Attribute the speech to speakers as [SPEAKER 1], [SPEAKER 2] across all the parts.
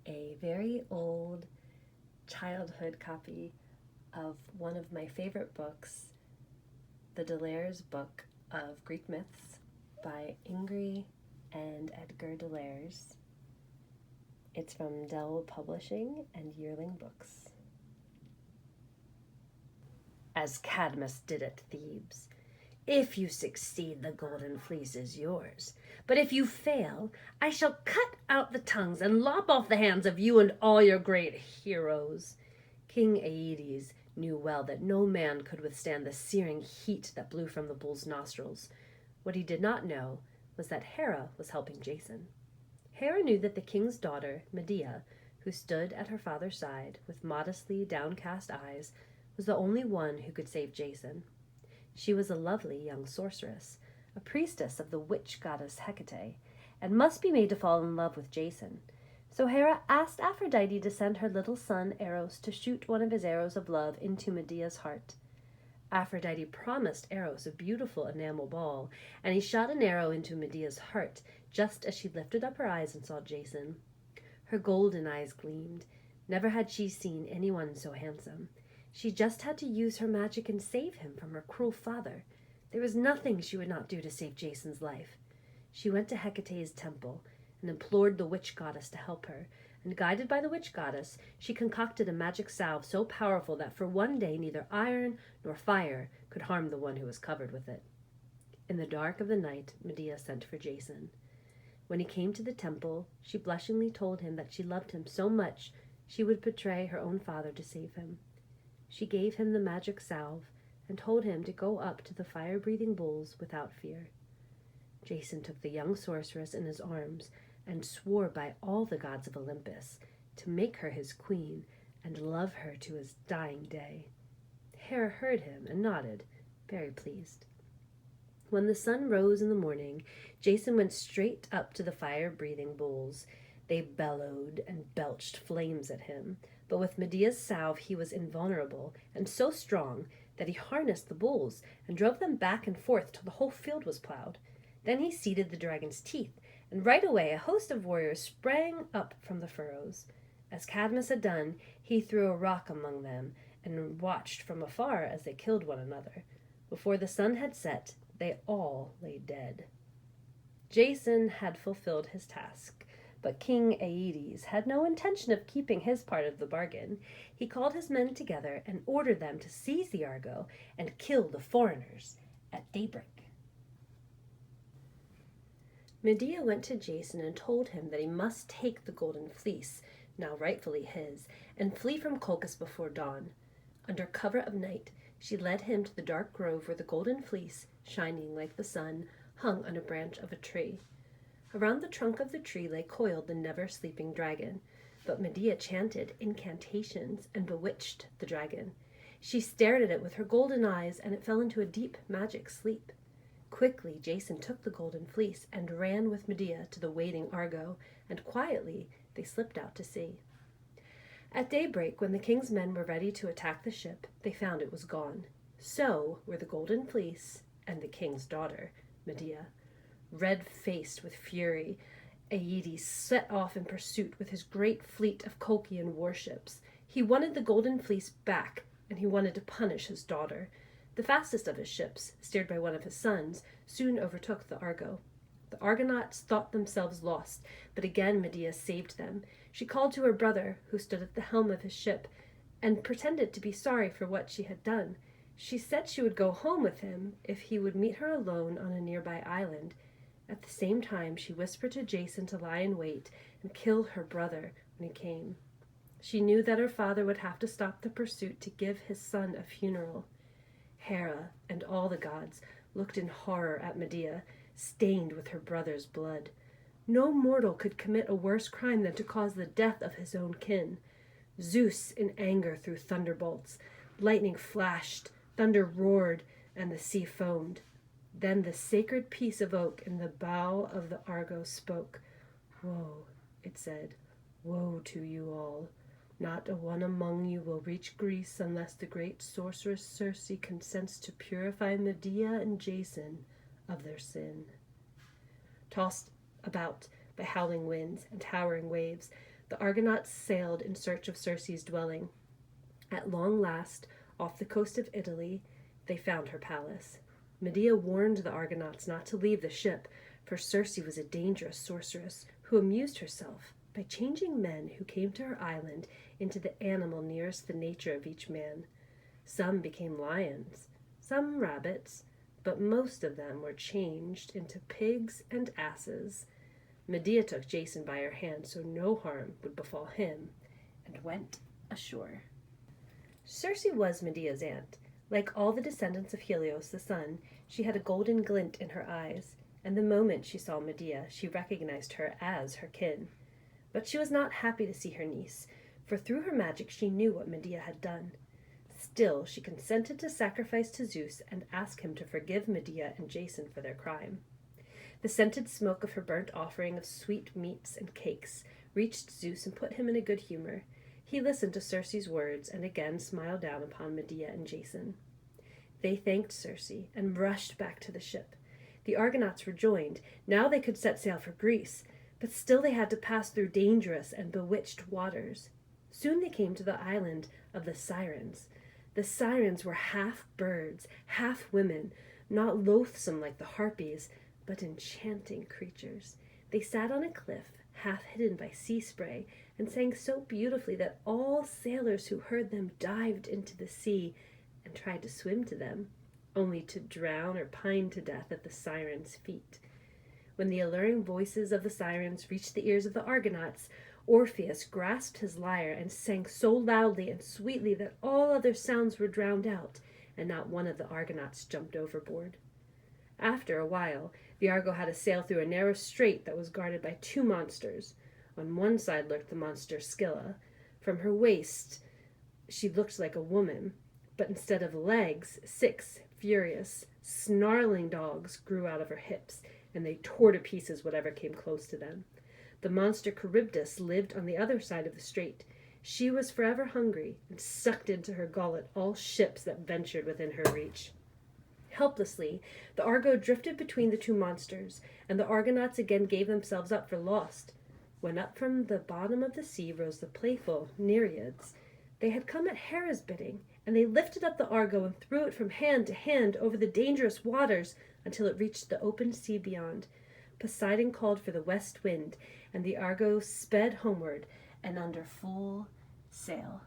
[SPEAKER 1] a very old childhood copy of one of my favorite books, the Delaire's Book of Greek Myths by Ingrid and Edgar Delaire's. It's from Dell Publishing and Yearling Books. As Cadmus did at Thebes, if you succeed, the golden fleece is yours. But if you fail, I shall cut out the tongues and lop off the hands of you and all your great heroes. King Aeetes knew well that no man could withstand the searing heat that blew from the bull's nostrils. What he did not know was that Hera was helping Jason. Hera knew that the king's daughter, Medea, who stood at her father's side with modestly downcast eyes, was the only one who could save Jason. She was a lovely young sorceress, a priestess of the witch goddess Hecate, and must be made to fall in love with Jason. So Hera asked Aphrodite to send her little son Eros to shoot one of his arrows of love into Medea's heart. Aphrodite promised Eros a beautiful enamel ball, and he shot an arrow into Medea's heart just as she lifted up her eyes and saw Jason. Her golden eyes gleamed. Never had she seen anyone so handsome. She just had to use her magic and save him from her cruel father. There was nothing she would not do to save Jason's life. She went to Hecate's temple and implored the witch goddess to help her, and guided by the witch goddess, she concocted a magic salve so powerful that for one day neither iron nor fire could harm the one who was covered with it. In the dark of the night, Medea sent for Jason. When he came to the temple, she blushingly told him that she loved him so much she would betray her own father to save him. She gave him the magic salve and told him to go up to the fire-breathing bulls without fear. Jason took the young sorceress in his arms and swore by all the gods of Olympus to make her his queen and love her to his dying day. Hera heard him and nodded, very pleased. When the sun rose in the morning, Jason went straight up to the fire-breathing bulls. They bellowed and belched flames at him, but with Medea's salve he was invulnerable and so strong that he harnessed the bulls and drove them back and forth till the whole field was plowed. Then he seeded the dragon's teeth, and right away a host of warriors sprang up from the furrows. As Cadmus had done, he threw a rock among them and watched from afar as they killed one another. Before the sun had set, they all lay dead. Jason had fulfilled his task, but King Aeetes had no intention of keeping his part of the bargain. He called his men together and ordered them to seize the Argo and kill the foreigners at daybreak. Medea went to Jason and told him that he must take the golden fleece, now rightfully his, and flee from Colchis before dawn. Under cover of night, she led him to the dark grove where the golden fleece, shining like the sun, hung on a branch of a tree. Around the trunk of the tree lay coiled the never-sleeping dragon, but Medea chanted incantations and bewitched the dragon. She stared at it with her golden eyes, and it fell into a deep magic sleep. Quickly, Jason took the golden fleece and ran with Medea to the waiting Argo, and quietly they slipped out to sea. At daybreak, when the king's men were ready to attack the ship, they found it was gone. So were the golden fleece and the king's daughter, Medea. Red-faced with fury, Aeetes set off in pursuit with his great fleet of Colchian warships. He wanted the golden fleece back, and he wanted to punish his daughter. The fastest of his ships, steered by one of his sons, soon overtook the Argo. The Argonauts thought themselves lost, but again Medea saved them. She called to her brother, who stood at the helm of his ship, and pretended to be sorry for what she had done. She said she would go home with him if he would meet her alone on a nearby island. At the same time, she whispered to Jason to lie in wait and kill her brother when he came. She knew that her father would have to stop the pursuit to give his son a funeral. Hera and all the gods looked in horror at Medea, stained with her brother's blood. No mortal could commit a worse crime than to cause the death of his own kin. Zeus in anger threw thunderbolts. Lightning flashed, thunder roared, and the sea foamed. Then the sacred piece of oak in the bow of the Argo spoke. "Woe," it said, "woe to you all. Not a one among you will reach Greece unless the great sorceress Circe consents to purify Medea and Jason of their sin." Tossed about by howling winds and towering waves, the
[SPEAKER 2] The Argonauts sailed in search of Circe's dwelling. At long last, off the coast of Italy, they found her palace. Medea warned the Argonauts not to leave the ship, for Circe was a dangerous sorceress who amused herself by changing men who came to her island into the animal nearest the nature of each man. Some became lions, some rabbits, but most of them were changed into pigs and asses. Medea took Jason by her hand so no harm would befall him, and went ashore. Circe was Medea's aunt. Like all the descendants of Helios the sun, she had a golden glint in her eyes, and the moment she saw Medea, she recognized her as her kin. But she was not happy to see her niece, for through her magic she knew what Medea had done. Still, she consented to sacrifice to Zeus and ask him to forgive Medea and Jason for their crime. The scented smoke of her burnt offering of sweet meats and cakes reached Zeus and put him in a good humor. He listened to Circe's words and again smiled down upon Medea and Jason. They thanked Circe and rushed back to the ship. The Argonauts rejoined. Now they could set sail for Greece, but still they had to pass through dangerous and bewitched waters. Soon they came to the island of the Sirens. The Sirens were half birds, half women, not loathsome like the Harpies, but enchanting creatures. They sat on a cliff, half hidden by sea spray, and sang so beautifully that all sailors who heard them dived into the sea and tried to swim to them, only to drown or pine to death at the Sirens' feet. When the alluring voices of the Sirens reached the ears of the Argonauts, Orpheus grasped his lyre and sang so loudly and sweetly that all other sounds were drowned out, and not one of the Argonauts jumped overboard. After a while, the Argo had to sail through a narrow strait that was guarded by two monsters. On one side lurked the monster Scylla. From her waist she looked like a woman, but instead of legs, 6 furious, snarling dogs grew out of her hips, and they tore to pieces whatever came close to them. The monster Charybdis lived on the other side of the strait. She was forever hungry, and sucked into her gullet all ships that ventured within her reach. Helplessly, the Argo drifted between the two monsters, and the Argonauts again gave themselves up for lost. When up from the bottom of the sea rose the playful Nereids. They had come at Hera's bidding, and they lifted up the Argo and threw it from hand to hand over the dangerous waters until it reached the open sea beyond. Poseidon called for the west wind, and the Argo sped homeward and under full sail.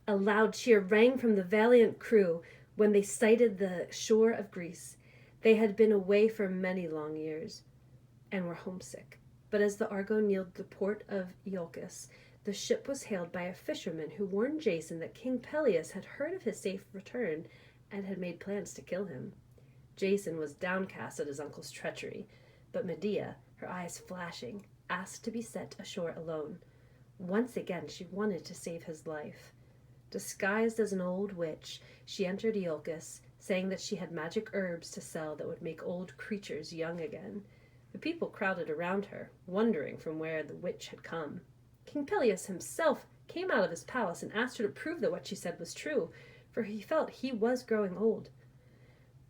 [SPEAKER 2] A loud cheer rang from the valiant crew when they sighted the shore of Greece. They had been away for many long years and were homesick. But as the Argo neared the port of Iolcus, the ship was hailed by a fisherman who warned Jason that King Peleus had heard of his safe return and had made plans to kill him. Jason was downcast at his uncle's treachery, but Medea, her eyes flashing, asked to be set ashore alone. Once again she wanted to save his life. Disguised as an old witch, she entered Iolcus, saying that she had magic herbs to sell that would make old creatures young again. The people crowded around her, wondering from where the witch had come. King Peleus himself came out of his palace and asked her to prove that what she said was true, for he felt he was growing old.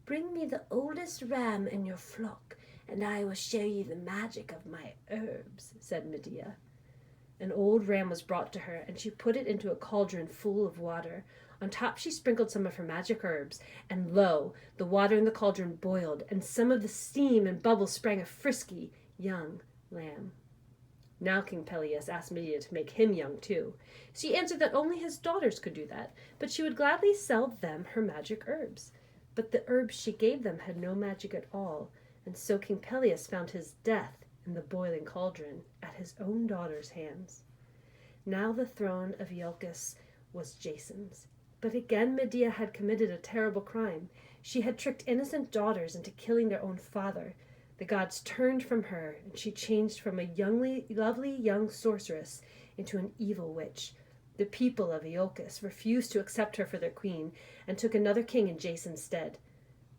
[SPEAKER 2] "Bring me the oldest ram in your flock, and I will show you the magic of my herbs," said Medea. An old ram was brought to her, and she put it into a cauldron full of water. On top she sprinkled some of her magic herbs, and lo, the water in the cauldron boiled, and some of the steam and bubbles sprang a frisky young lamb. Now King Peleus asked Medea to make him young too. She answered that only his daughters could do that, but she would gladly sell them her magic herbs. But the herbs she gave them had no magic at all, and so King Peleus found his death in the boiling cauldron at his own daughter's hands. Now the throne of Iolcus was Jason's. But again Medea had committed a terrible crime. She had tricked innocent daughters into killing their own father. The gods turned from her, and she changed from a lovely young sorceress into an evil witch. The people of Iolcus refused to accept her for their queen, and took another king in Jason's stead.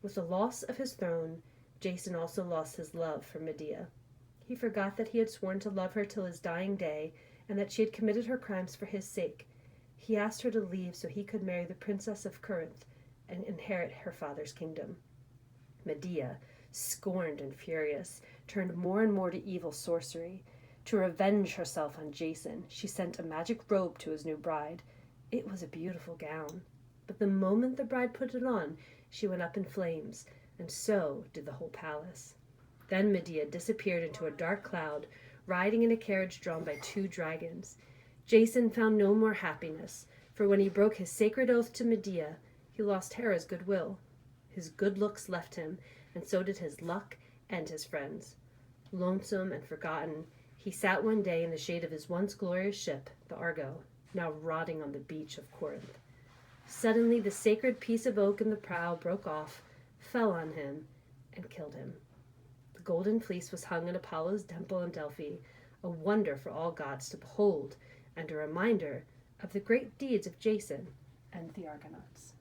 [SPEAKER 2] With the loss of his throne, Jason also lost his love for Medea. He forgot that he had sworn to love her till his dying day, and that she had committed her crimes for his sake. He asked her to leave so he could marry the princess of Corinth and inherit her father's kingdom. Medea, scorned and furious, turned more and more to evil sorcery. To revenge herself on Jason, she sent a magic robe to his new bride. It was a beautiful gown, but the moment the bride put it on, she went up in flames, and so did the whole palace. Then Medea disappeared into a dark cloud, riding in a carriage drawn by 2 dragons. Jason found no more happiness, for when he broke his sacred oath to Medea, he lost Hera's goodwill. His good looks left him, and so did his luck and his friends. Lonesome and forgotten, he sat one day in the shade of his once glorious ship, the Argo, now rotting on the beach of Corinth. Suddenly the sacred piece of oak in the prow broke off, fell on him, and killed him. The golden fleece was hung in Apollo's temple in Delphi, a wonder for all gods to behold, and a reminder of the great deeds of Jason and the Argonauts.